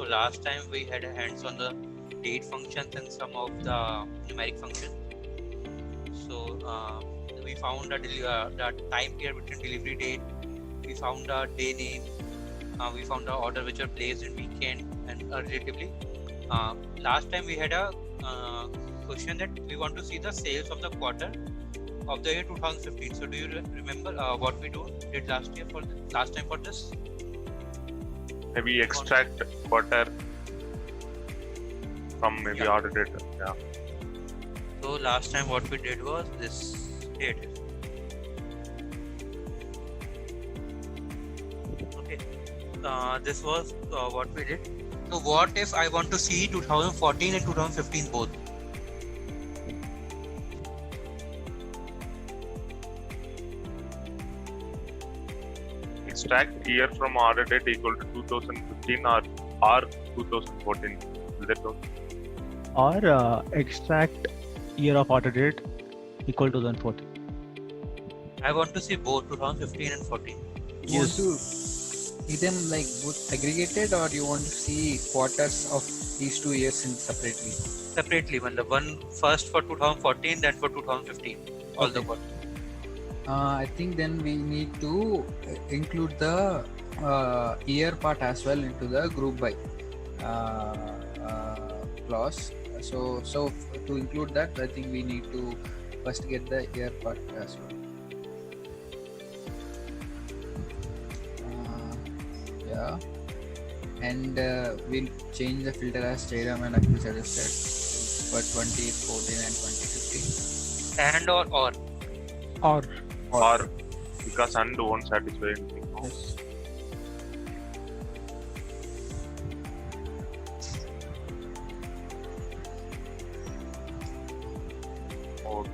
So last time we had a hands on the date functions and some of the numeric functions. So we found the time period between delivery date. We found the day name. We found the order which are placed in weekend and relatively. Last time we had a question that we want to see the sales of the quarter of the year 2015. So do you remember what we did last year last time for this? Maybe extract quarter from maybe order data. Yeah. So last time what we did was this date. Okay. This was what we did. So what if I want to see 2014 and 2015 both? Extract year from order date equal to 2015 or 2014. Is that okay? Or extract year of order date equal to 2014. I want to see both 2015 and 14. You want to see them like both aggregated, or you want to see quarters of these 2 years in separately? Separately, when the one first for 2014, then for 2015, all the quarters. I think then we need to include the year part as well into the group by clause. So to include that, I think we need to first get the year part as well. Yeah, and we'll change the filter as Jairam and Akhil suggested for 2014 and 2015. And or. Or because and won't satisfy anything. No? Yes. Okay.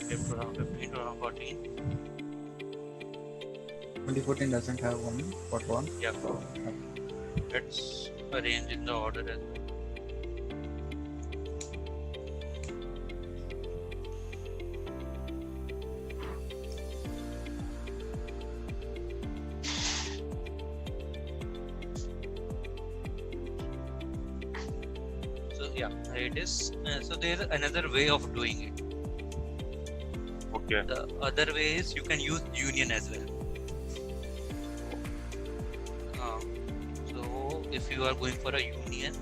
Okay, 2015, 2014. 2014 doesn't have one, but one. Yeah. Let's arrange in the order as well. So yeah, it is. So there is another way of doing it. Okay. The other way is you can use union as well. So if you are going for a union,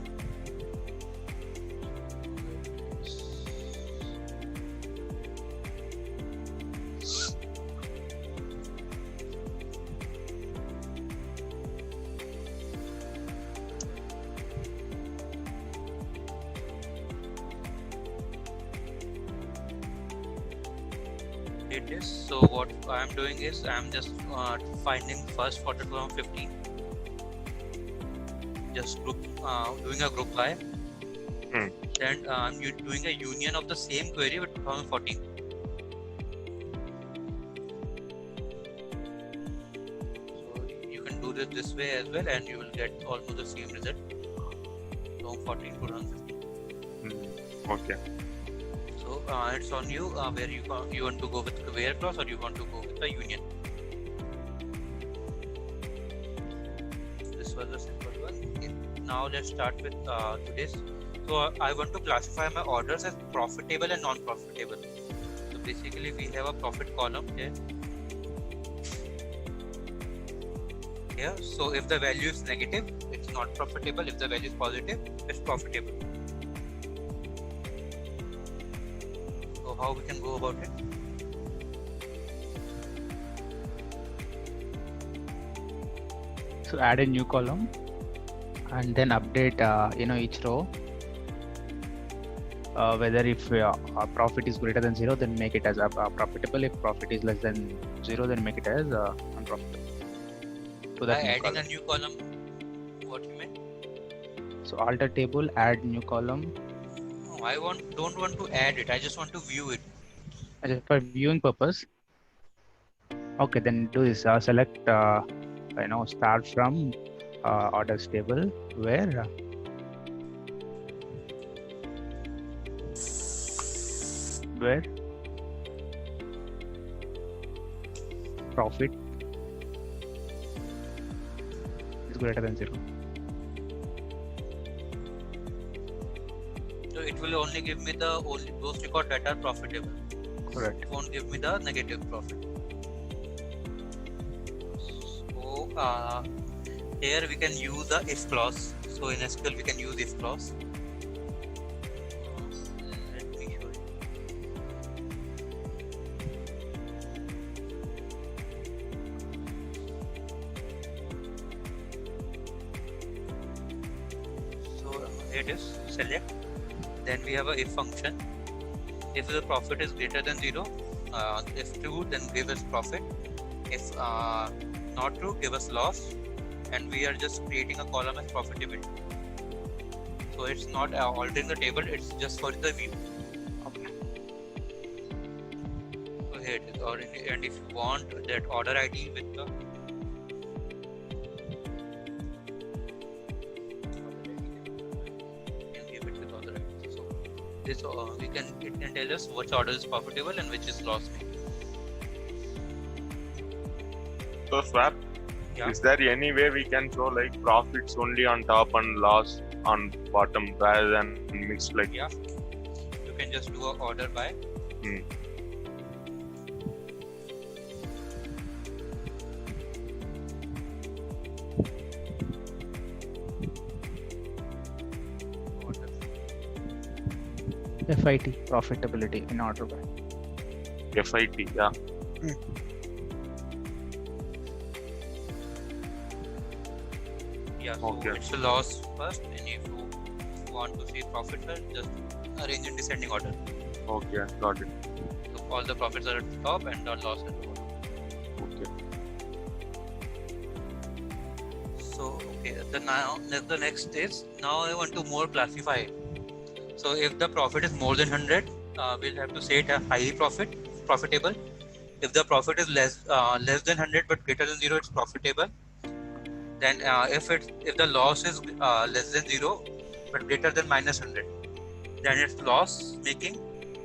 it is. So what I am doing is I am just finding first for the 2015. Just doing a group by. Then I'm doing a union of the same query with 2014. So you can do this way as well, and you will get almost the same result. 2014, 2015. Okay. So it's on you where you want to go with the where clause or you want to go with the union. This was a simple one. Okay. Now let's start with today's. So I want to classify my orders as profitable and non-profitable. So basically we have a profit column here. Here. So if the value is negative, it's not profitable. If the value is positive, it's profitable. So how we can go about it? So add a new column and then update each row. Whether if profit is greater than 0, then make it as profitable. If profit is less than 0, then make it as unprofitable. So By that adding a new column, what you mean? So alter table, add new column. No, I don't want to add it. I just want to view it. For viewing purpose. Okay, then do this. Select, start from orders table where profit is greater than 0. So it will only give me those records that are profitable. Correct. It won't give me the negative profit. So here we can use the if clause. So in SQL we can use if clause. Let me show you. So here it is. Select. Then we have a if function. If the profit is greater than 0, if true, then give us profit. If not true, give us loss. And we are just creating a column as profitability. So it's not altering the table, it's just for the view. Okay. So here it is. And if you want that order ID with the this it can tell us which order is profitable and which is loss making. So Swap, Yeah. is there any way we can show like profits only on top and loss on bottom rather than mixed like? Yeah, you can just do a order by. Order. FIT, profitability in order by. FIT, yeah. Yeah, so Okay. it's a loss first, and if you want to see profit first, just arrange in descending order. Okay, got it. So all the profits are at the top and the loss at the bottom. Okay. So okay, the next is now I want to more classify it. So if the profit is more than 100, we'll have to say it a highly profitable. If the profit is less than 100 but greater than 0, it's profitable. Then if the loss is less than 0 but greater than -100, then it's loss making,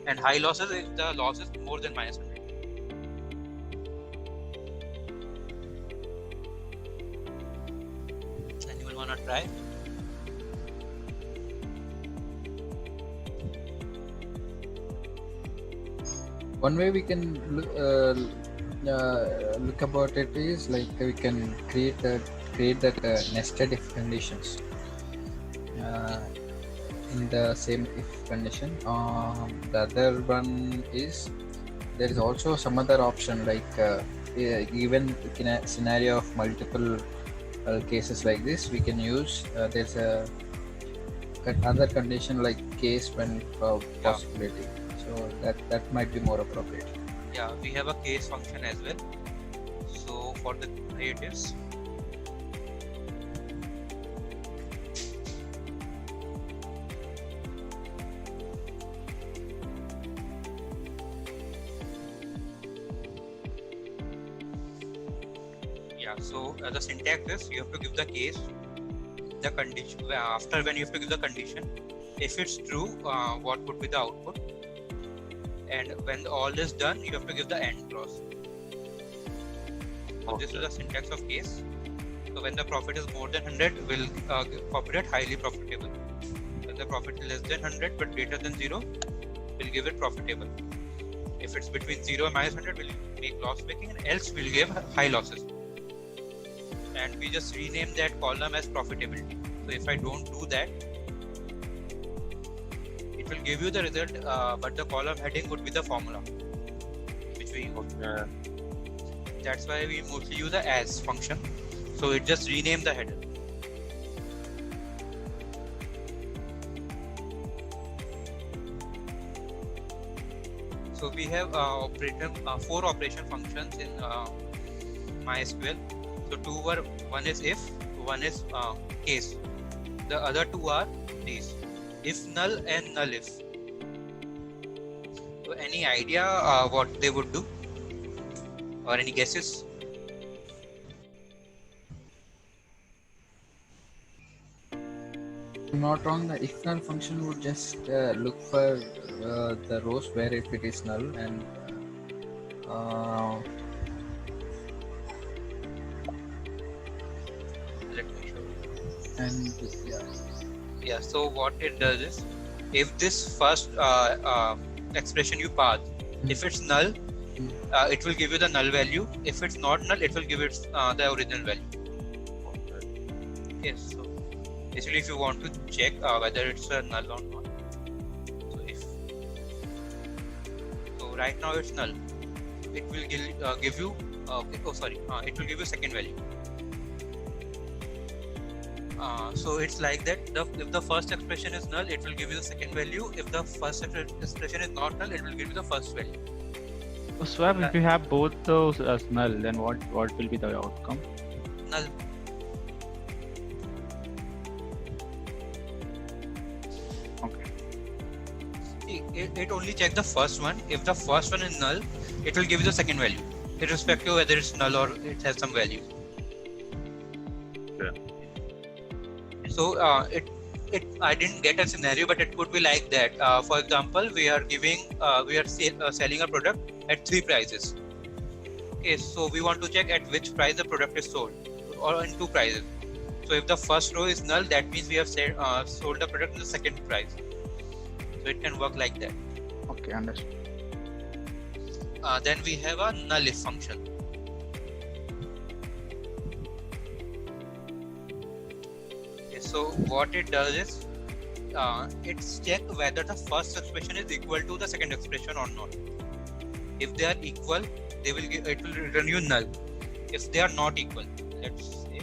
and high losses if the loss is more than -100. Anyone wanna try? One way we can look about it is like we can create that nested if conditions in the same if condition. The other one is there is also some other option like even in a scenario of multiple cases like this, we can use there's a other condition like case when possibility. So that might be more appropriate. Yeah, we have a case function as well. So for the creatives, so the syntax is you have to give the case, the condition after when you have to give the condition. If it's true, what would be the output? And when all is done, you have to give the end clause. So this is the syntax of case. So when the profit is more than 100, we'll populate highly profitable. When the profit is less than 100 but greater than 0, we'll give it profitable. If it's between 0 and -100, we'll make loss making, and else we'll give high losses. And we just rename that column as profitability. So if I don't do that, it will give you the result, but the column heading would be the formula which we use. That's why we mostly use the as function. So it just rename the header. So we have 4 operation functions in MySQL. So one is if, one is case. The other 2 are these: if null and null if. So any idea what they would do? or any guesses? If I'm not wrong, the if null function would just look for the rows where if it is null, and uh, Let me show you. and yeah. Yeah, so what it does is, if this first expression you pass, if it's null, it will give you the null value. If it's not null, it will give it the original value. Yes, so basically if you want to check whether it's a null or not, so right now it's null, it will give you it will give you second value. So it's like that, if the first expression is null, it will give you the second value. If the first expression is not null, it will give you the first value. So Swab, if you have both those as null, then what will be the outcome? Null. Okay. It only checks the first one. If the first one is null, it will give you the second value, irrespective of whether it's null or it has some value. Okay. So I didn't get a scenario, but it could be like that. For example, we are selling a product at 3 prices. Okay, so we want to check at which price the product is sold, or in 2 prices. So if the first row is null, that means we have sold the product in the second price. So it can work like that. Okay, understood. Then we have a null if function. Okay, so what it does is, it's check whether the first expression is equal to the second expression or not. If they are equal, it will return you null. If they are not equal, let's say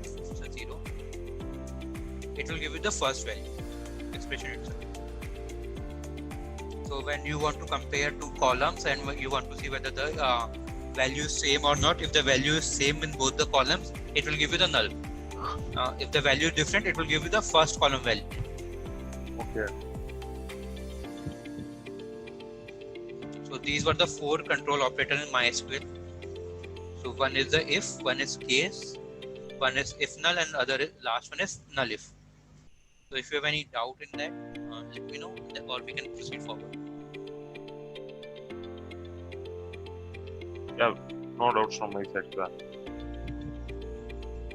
it's a 0, it will give you the first value, expression itself. So when you want to compare 2 columns and you want to see whether the value is same or not, if the value is same in both the columns, it will give you the null. If the value is different, it will give you the first column value. Okay. So these were the 4 control operators in MySQL. So one is the if, one is case, one is if null, and last one is null if. So if you have any doubt in that, let me know, or we can proceed forward. Yeah, no doubts from my side, sir.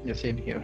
Yeah, same here.